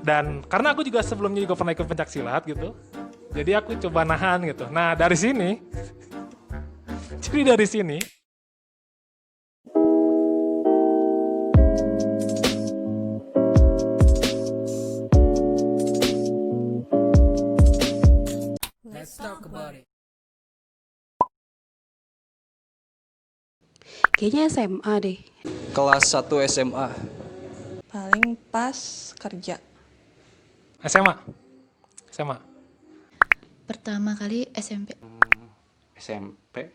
Dan karena aku juga sebelumnya juga pernah ikut pencak silat gitu, jadi aku coba nahan gitu. Nah dari sini, jadi dari sini Let's talk about it. Kayaknya SMA deh. Kelas 1 SMA. Paling pas kerja. SMA, SMA. Pertama kali SMP. SMP.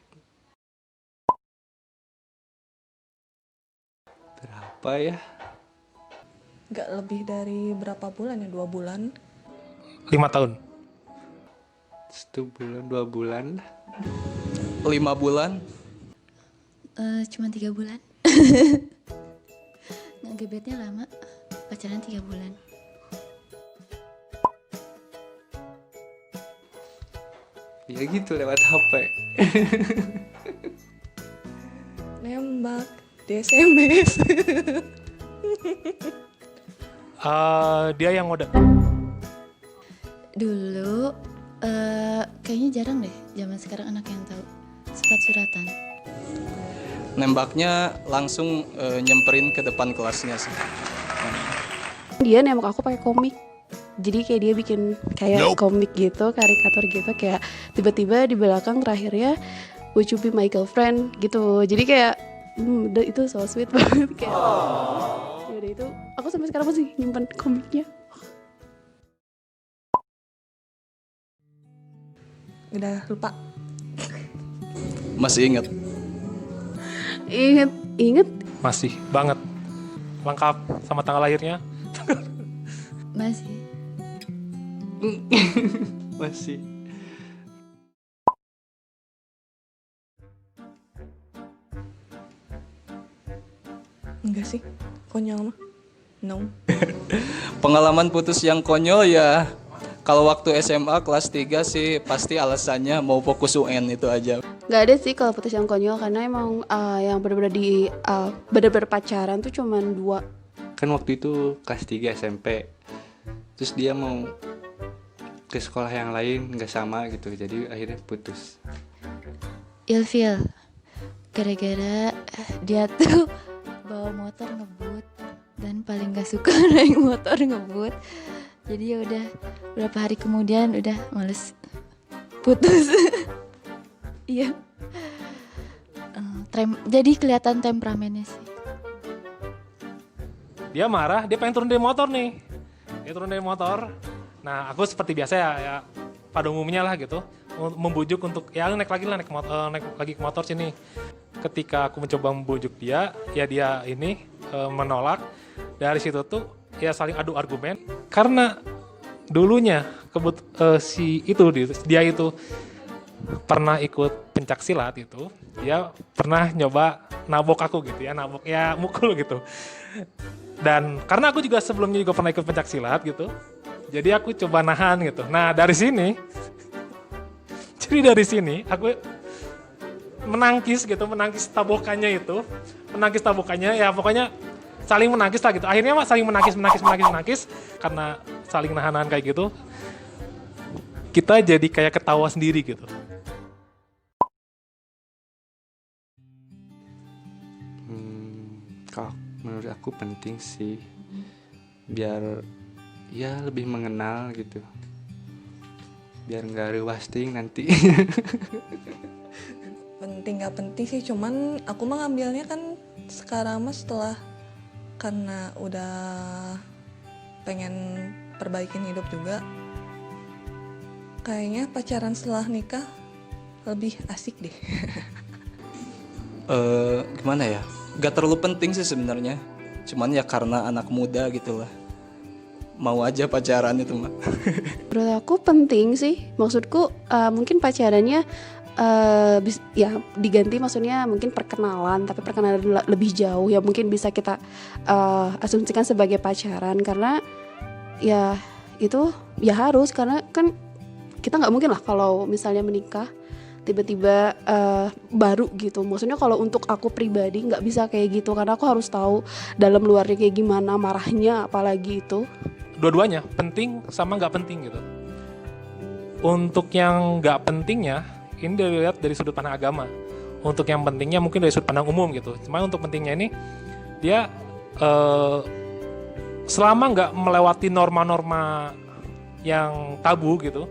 Berapa ya? Gak lebih dari berapa bulan ya? 2 bulan. 5 tahun. 1 bulan, 2 bulan. 5 bulan. Cuma 3 bulan. Ngegebetnya lama. Pacaran 3 bulan. Ya gitu lewat HP. Nembak di SMS. Dia yang ngode. Dulu kayaknya jarang deh zaman sekarang anak yang tahu. Surat-suratan. Nembaknya langsung nyemperin ke depan kelasnya sih. Dia nembak aku pakai komik. Jadi kayak dia bikin kayak komik gitu, karikatur gitu, kayak tiba-tiba di belakang terakhirnya would you be my girlfriend gitu. Jadi kayak itu so sweet banget kayak. Yaudah itu aku sampai sekarang masih nyimpan komiknya. Udah lupa. Masih inget. Inget Masih banget. Lengkap sama tanggal lahirnya. Masih. Masih. Enggak sih. Konyol mah. No. Pengalaman putus yang konyol ya. Kalau waktu SMA kelas 3 sih pasti alasannya mau fokus UN itu aja. Gak ada sih kalau putus yang konyol karena emang yang benar-benar benar-benar pacaran tuh cuman 2. Kan waktu itu kelas 3 SMP. Terus dia mau ke sekolah yang lain nggak sama gitu, jadi akhirnya putus. Ilfil. Gara-gara dia tuh bawa motor ngebut dan paling gak suka naik motor ngebut. Jadi ya udah berapa hari kemudian udah males putus. Iya. Jadi kelihatan temperamennya sih. Dia marah, dia pengen turun dari motor nih. Dia turun dari motor. Nah, aku seperti biasa ya pada umumnya lah gitu, membujuk untuk ya naik lagi lah, naik lagi ke motor sini. Ketika aku mencoba membujuk dia, ya dia ini menolak. Dari situ tuh ya saling adu argumen karena dulunya dia itu pernah ikut pencak silat itu, dia pernah nyoba nabok aku gitu ya, nabok ya mukul gitu. Dan karena aku juga sebelumnya juga pernah ikut pencak silat gitu, jadi aku coba nahan gitu. Nah dari sini, jadi dari sini aku menangkis tabokannya itu, ya pokoknya saling menangkis lah gitu. Akhirnya mah saling menangkis karena saling nahan kayak gitu. Kita jadi kayak ketawa sendiri gitu. Kalau menurut aku penting sih, biar ya lebih mengenal gitu, biar nggak rewasting nanti. Penting gak penting sih, cuman aku mah ngambilnya kan sekarang mah setelah, karena udah pengen perbaikin hidup juga, kayaknya pacaran setelah nikah lebih asik deh. Gimana ya? Gak terlalu penting sih sebenarnya. Cuman ya karena anak muda gitu lah. Mau aja pacaran itu mah. Menurut aku penting sih. Maksudku mungkin pacarannya ya diganti, maksudnya mungkin perkenalan, tapi perkenalan lebih jauh ya mungkin bisa kita asumsikan sebagai pacaran, karena ya itu ya harus, karena kan kita nggak mungkin lah kalau misalnya menikah tiba-tiba baru gitu. Maksudnya kalau untuk aku pribadi nggak bisa kayak gitu karena aku harus tahu dalam luarnya kayak gimana, marahnya apalagi itu. Dua-duanya penting sama nggak penting gitu. Untuk yang nggak pentingnya ini dilihat dari sudut pandang agama. Untuk yang pentingnya mungkin dari sudut pandang umum gitu. Cuma untuk pentingnya ini dia selama nggak melewati norma-norma yang tabu gitu,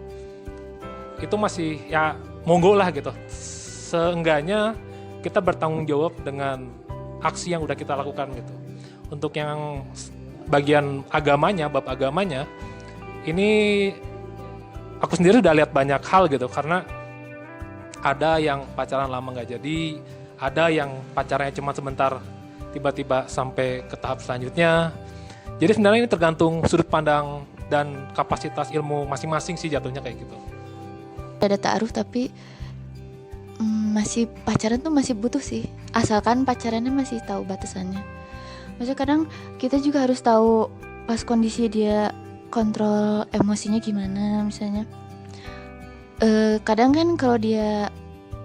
itu masih ya monggo lah gitu. Seenggaknya kita bertanggung jawab dengan aksi yang udah kita lakukan gitu. Untuk yang bagian agamanya, bab agamanya, ini aku sendiri udah lihat banyak hal gitu, karena ada yang pacaran lama nggak jadi, ada yang pacarnya cuma sebentar tiba-tiba sampai ke tahap selanjutnya. Jadi sebenarnya ini tergantung sudut pandang dan kapasitas ilmu masing-masing sih jatuhnya kayak gitu. Ada ta'aruf tapi masih pacaran tuh masih butuh sih, asalkan pacarannya masih tahu batasannya. Maksudnya kadang kita juga harus tahu pas kondisi dia kontrol emosinya gimana misalnya. Kadang kan kalau dia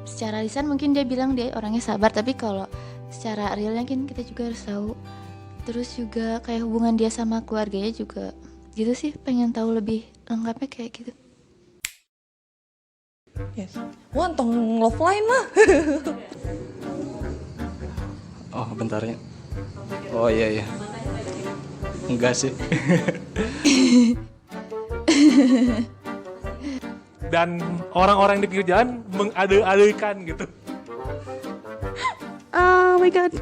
secara lisan mungkin dia bilang dia orangnya sabar, tapi kalau secara realnya kan kita juga harus tahu. Terus juga kayak hubungan dia sama keluarganya juga gitu sih, pengen tahu lebih lengkapnya kayak gitu. Yes. Wah, tong love line mah. Oh, bentar ya. Oh iya. Enggak sih. Dan orang-orang di pinggir jalan mengade-adekan gitu. Oh my god.